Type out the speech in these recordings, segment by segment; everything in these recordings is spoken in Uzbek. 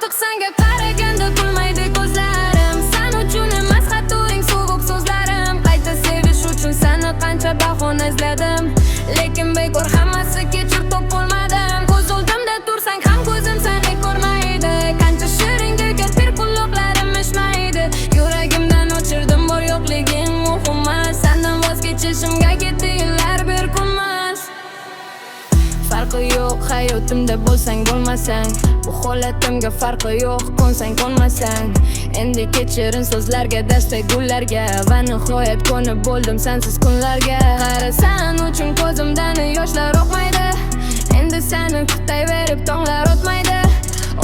Ortiq senga qaraganda kulmaydi ko'zlarim. Sen uchun emas hatto eng sovuq so'zlarim. Qayta sevish uchun seni qancha bahona izladim, lekin bekor hammasi kechir topolmadim. Ko'z oldimda tursang ham ko'zim seni ko'rmaydi. Qancha shirin gulga bir quloqlarim eshitmaydi. Yuragimdan o'chirdim bor yo'qliging muhim emas. Sendan voz kechishimga ketdi yillar bir kunmas. Farqi yo'q hayotimda bo'lsang bo'lmasang, bu holatimga farqi yo'q ko'nsang ko'nmasang. Endi kechirin so'zlarga, dasta gullarga va nihoyat ko'nib bo'ldim sensiz kunlarga. Qara sen uchun ko'zimdan yoshlar oqmaydi. Endi seni kutayverib tonglar o'tmaydi.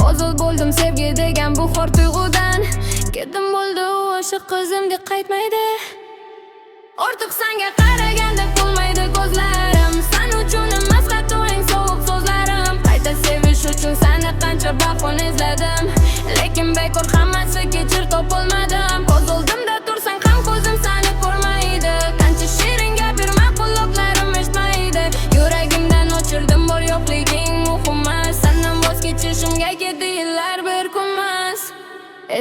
Ozod bo'ldim sevgi degan bu xor tuyg'udan. Ketdim bo'ldi u o'sha qizimdek qaytmaydi. Ortiq senga qaraganda kulmaydi ko'zlarim. Sen uchun emas hatto eng sovuq so'zlarim. Qayta sevish uchun seni qancha bahona izladim, lekin bekor hammasi kechir topolmadim. Ko'z oldimda tursang ham ko'zim seni ko'rmaydi. Qancha shirin gapirma quloqlarim eshitmaydi. Yuragimdan o'chirdim bor yo'qliging muhim emas. Sendan voz kechishimga ketdi yillar bir kunmas.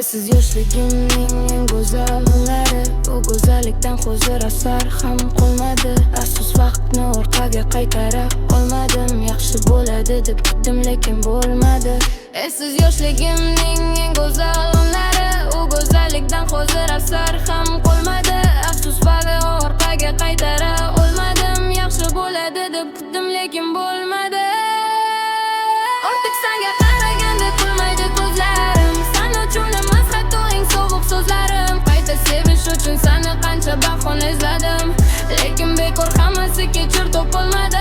Esiz yoshligimning eng go'zal kunlari, bu go'zallikdan hozir asar ham qolmadi. Afsus vaqtni orqaga qaytara olmadim. Yaxshi bo'ladi deb kutdim lekin bo'lmadi. Esiz yoshligimning eng go'zal kunlari, u go'zallikdan hozir asar ham qolmadi. Afsus vaqtni orqaga qaytara olmadim. Yaxshi bo'ladi deb kutdim lekin bo'lmadi. Ortiq senga qaraganda kulmaydi ko'zlarim. Sen uchun emas hatto eng sovuq so'zlarim. Qayta sevish uchun seni qancha bahona izladim, lekin bekor hammasi kechir topolmadim.